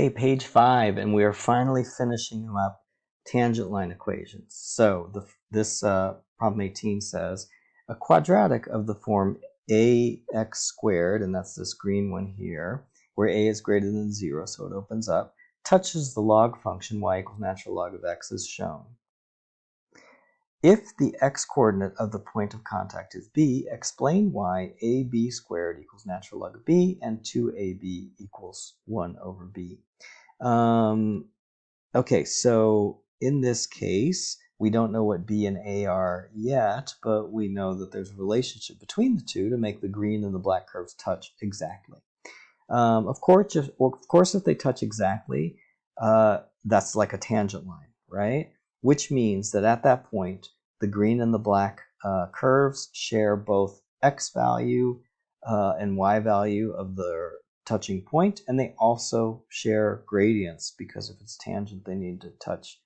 Okay, page 5, and we are finally finishing up tangent line equations. So this problem 18 says a quadratic of the form ax squared, and that's this green one here, where a is greater than 0, so it opens up, touches the log function y equals natural log of x as shown. If the x-coordinate of the point of contact is b, explain why ab squared equals natural log of b and 2ab equals 1 over b. Okay, so in this case, we don't know what b and a are yet, but we know that there's a relationship between the two to make the green and the black curves touch exactly. Of course, if they touch exactly, that's like a tangent line, right? Which means that at that point, the green and the black curves share both x value and y value of the touching point, and they also share gradients, because if it's tangent, they need to touch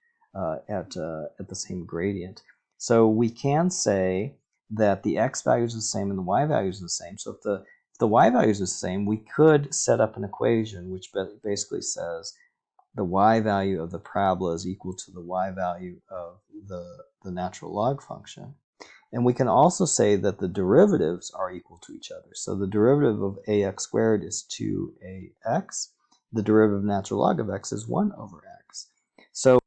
at the same gradient. So we can say that the x value is the same and the y value is the same. So if the y value is the same, we could set up an equation which basically says the y value of the parabola is equal to the y value of the natural log function. And we can also say that the derivatives are equal to each other. So the derivative of ax squared is 2ax. The derivative of natural log of x is 1 over x. So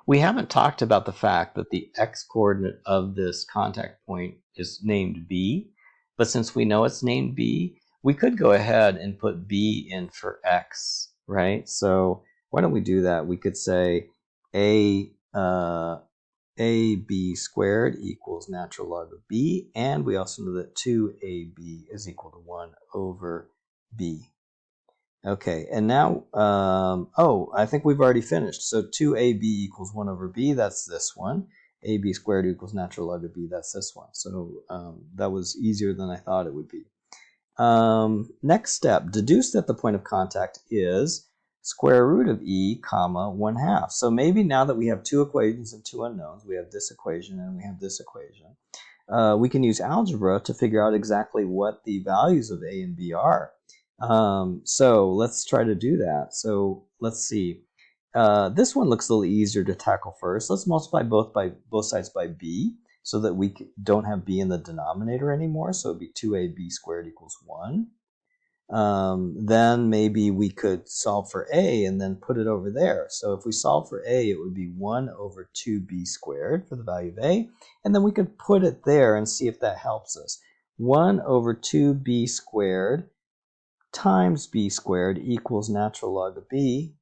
we haven't talked about the fact that the x-coordinate of this contact point is named b. But since we know it's named b, we could go ahead and put b in for x, right? So why don't we do that? We could say ab squared equals natural log of b, and we also know that 2ab is equal to 1 over b. Okay, and now, I think we've already finished. So 2ab equals 1 over b, that's this one. ab squared equals natural log of b, that's this one. So that was easier than I thought it would be. Next step, deduce that the point of contact is square root of e, comma, 1/2. So maybe now that we have two equations and two unknowns, we have this equation and we have this equation, we can use algebra to figure out exactly what the values of a and b are. So let's try to do that. So let's see. This one looks a little easier to tackle first. Let's multiply both sides by b, so that we don't have b in the denominator anymore. So it would be 2ab squared equals 1. Then maybe we could solve for a and then put it over there. So if we solve for a, it would be 1 over 2b squared for the value of a. And then we could put it there and see if that helps us. 1 over 2b squared times b squared equals natural log of b.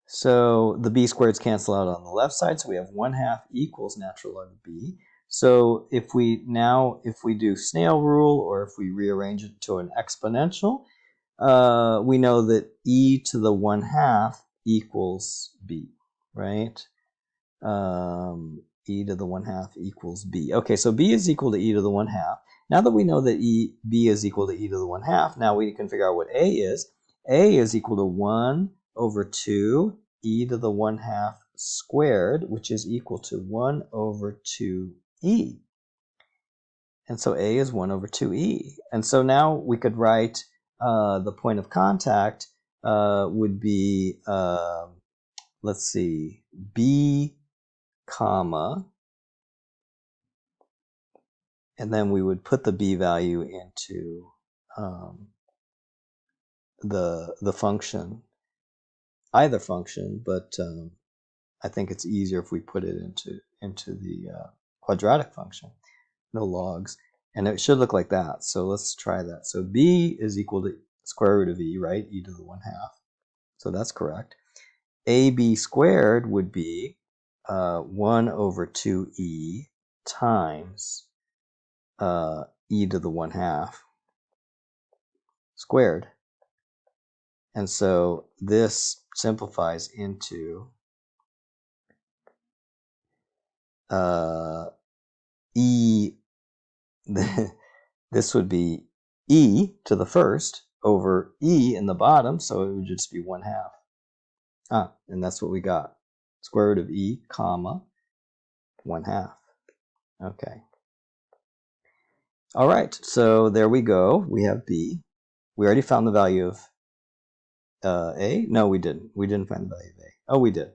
So the b squareds cancel out on the left side, so we have 1/2 equals natural log of b. So if we do snail rule, or if we rearrange it to an exponential, we know that e to the 1/2 equals b, right? E to the 1/2 equals b. Okay, so b is equal to e to the 1/2. Now that we know that b is equal to e to the 1/2, now we can figure out what a is. A is equal to 1 over 2 e to the 1/2 squared, which is equal to 1 over 2e. And so a is 1 over 2e. And so now we could write the point of contact would be, let's see, b comma, and then we would put the b value into the function, either function, but I think it's easier if we put it into the quadratic function, no logs, and it should look like that. So let's try that. So b is equal to square root of e, right? E to the 1/2. So that's correct. ab squared would be 1 over 2e times e to the 1/2 squared. And so this simplifies into e, this would be e to the first over e in the bottom, so it would just be 1/2. And that's what we got. Square root of e, comma, 1/2. Okay. All right, so there we go. We have b. We already found the value of A? No, we didn't. We didn't find the value of A. Oh, we did.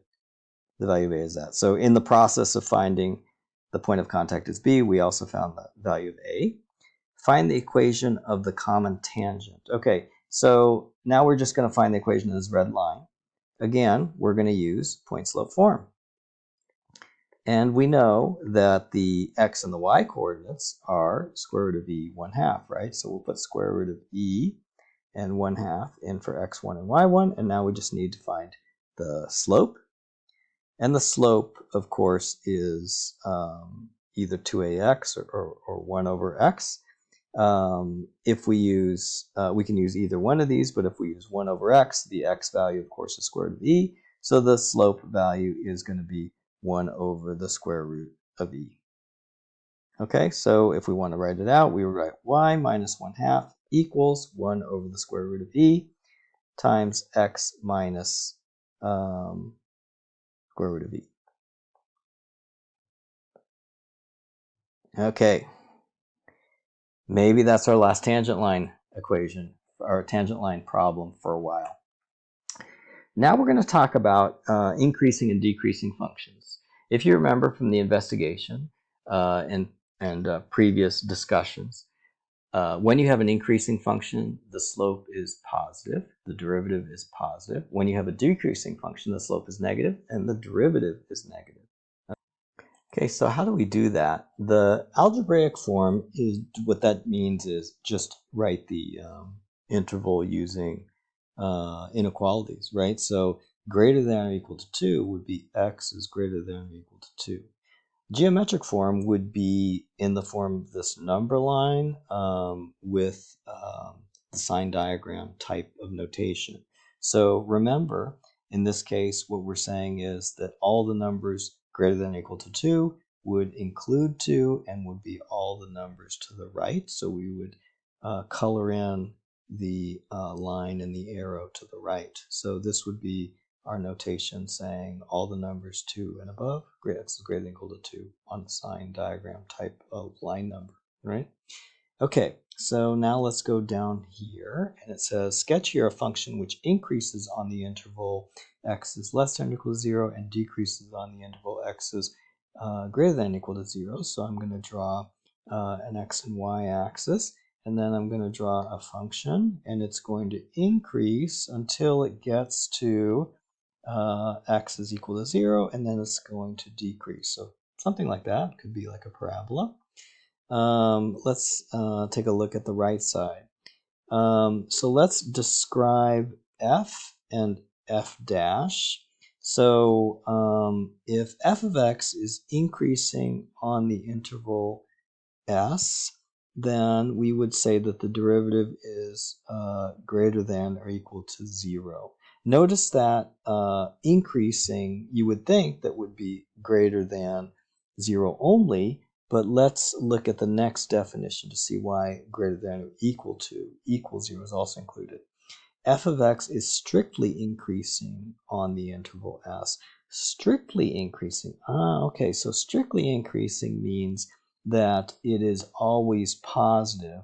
The value of A is that. So in the process of finding the point of contact is B, we also found the value of A. Find the equation of the common tangent. Okay, so now we're just going to find the equation of this red line. Again, we're going to use point-slope form. And we know that the x and the y coordinates are square root of e 1/2, right? So we'll put square root of e and 1/2 in for x1 and y1, and now we just need to find the slope. And the slope, of course, is either 2ax or 1 over x. If we use, we can use either one of these, but if we use 1 over x, the x value, of course, is square root of e. So the slope value is going to be 1 over the square root of e. Okay, so if we want to write it out, we would write y minus 1/2 equals 1 over the square root of e times x minus square root of e. Okay, maybe that's our last tangent line equation, our tangent line problem for a while. Now we're going to talk about increasing and decreasing functions. If you remember from the investigation and previous discussions, when you have an increasing function, the slope is positive, the derivative is positive. When you have a decreasing function, the slope is negative, and the derivative is negative. Okay, so how do we do that? The algebraic form is, what that means is just write the interval using inequalities, right? So greater than or equal to 2 would be x is greater than or equal to 2. Geometric form would be in the form of this number line with the sign diagram type of notation. So remember, in this case, what we're saying is that all the numbers greater than or equal to 2 would include 2 and would be all the numbers to the right. So we would color in the line and the arrow to the right. So this would be our notation saying all the numbers 2 and above, x is greater than or equal to 2 on the sign diagram type of line number, right? Okay, so now let's go down here, and it says sketch here a function which increases on the interval x is less than or equal to 0 and decreases on the interval x is greater than or equal to 0. So I'm going to draw an x and y axis, and then I'm going to draw a function, and it's going to increase until it gets to x is equal to 0, and then it's going to decrease. So something like that could be like a parabola. Let's take a look at the right side. So let's describe f and f dash. So if f of x is increasing on the interval s, then we would say that the derivative is greater than or equal to 0. Notice that increasing, you would think that would be greater than 0 only, but let's look at the next definition to see why greater than or equal to equals 0 is also included. F of x is strictly increasing on the interval s. Strictly increasing. Okay, so strictly increasing means that it is always positive,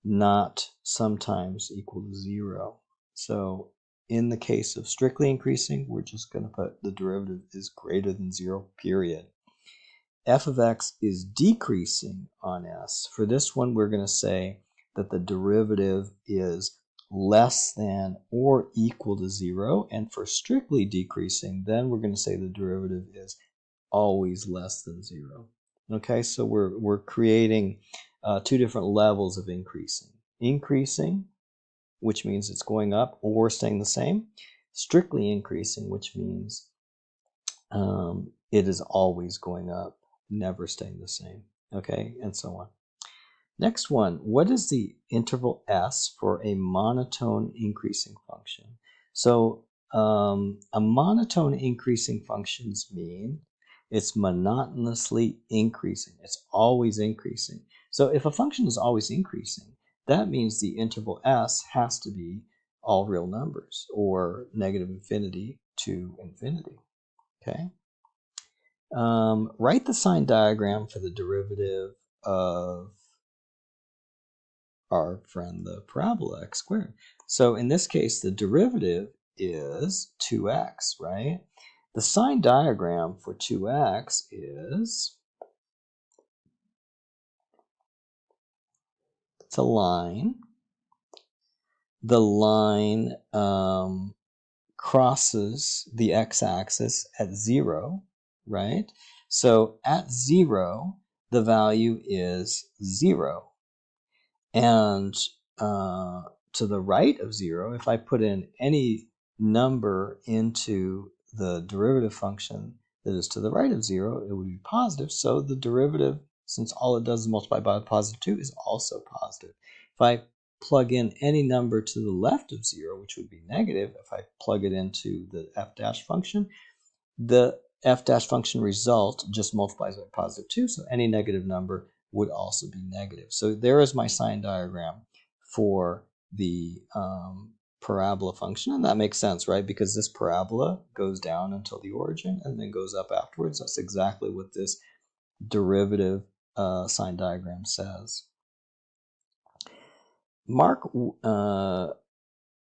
not sometimes equal to 0. So in the case of strictly increasing, we're just going to put the derivative is greater than 0, period. F of x is decreasing on s. For this one, we're going to say that the derivative is less than or equal to 0. And for strictly decreasing, then we're going to say the derivative is always less than 0. Okay, so we're creating two different levels of increasing. Increasing, which means it's going up or staying the same. Strictly increasing, which means it is always going up, never staying the same. Okay, and so on. Next one, what is the interval s for a monotone increasing function? So a monotone increasing functions mean it's monotonously increasing. It's always increasing. So if a function is always increasing, that means the interval s has to be all real numbers, or negative infinity to infinity. Okay. Write the sign diagram for the derivative of our friend the parabola x squared. So in this case, the derivative is 2x, right? The sign diagram for 2x is, it's a line. The line crosses the x-axis at 0, right? So at 0, the value is 0. And to the right of 0, if I put in any number into the derivative function that is to the right of 0, it would be positive. So the derivative, since all it does is multiply by positive 2, is also positive. If I plug in any number to the left of 0, which would be negative, if I plug it into the f dash function, the f dash function result just multiplies by positive 2, so any negative number would also be negative. So there is my sign diagram for the parabola function, and that makes sense, right? Because this parabola goes down until the origin and then goes up afterwards. That's exactly what this derivative sign diagram says. Mark,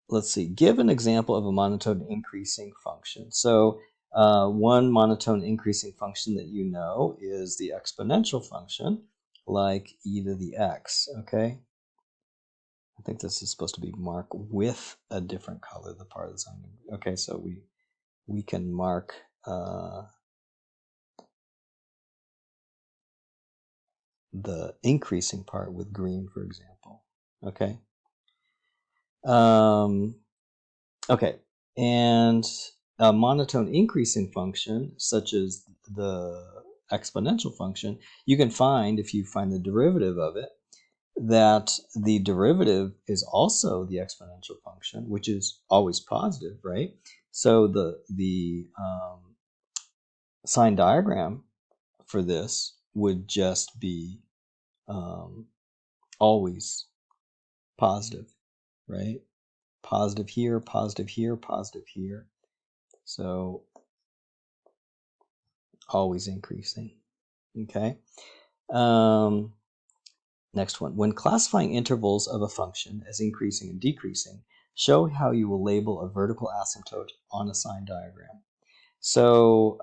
let's see, give an example of a monotone increasing function. So one monotone increasing function that you know is the exponential function, like e to the x, okay? I think this is supposed to be mark with a different color, the part that's on. Okay, so we can mark the increasing part with green, for example, okay? Okay, and a monotone increasing function, such as the exponential function, you can find, if you find the derivative of it, that the derivative is also the exponential function, which is always positive, right? So the sign diagram for this would just be always positive, right? Positive here, positive here, positive here. So always increasing, okay? Next one. When classifying intervals of a function as increasing and decreasing, show how you will label a vertical asymptote on a sign diagram. So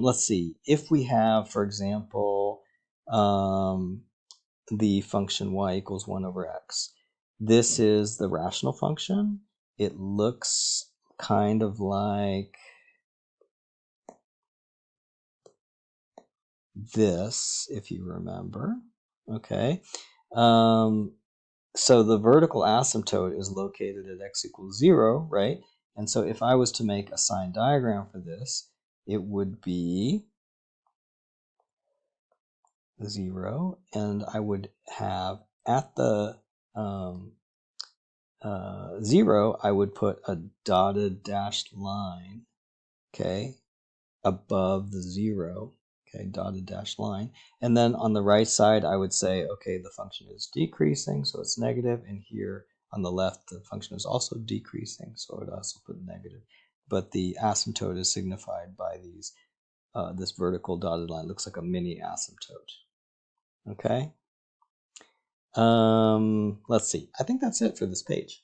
let's see. If we have, for example, the function y equals 1 over x, this is the rational function. It looks kind of like this, if you remember, okay? So the vertical asymptote is located at x equals 0, right? And so if I was to make a sign diagram for this, it would be 0, and I would have at the 0, I would put a dotted dashed line, okay, above the 0, okay, dotted dashed line. And then on the right side, I would say, okay, the function is decreasing, so it's negative, and here on the left, the function is also decreasing, so I would also put negative. But the asymptote is signified by these, this vertical dotted line. Looks like a mini asymptote, okay? Let's see, I think that's it for this page.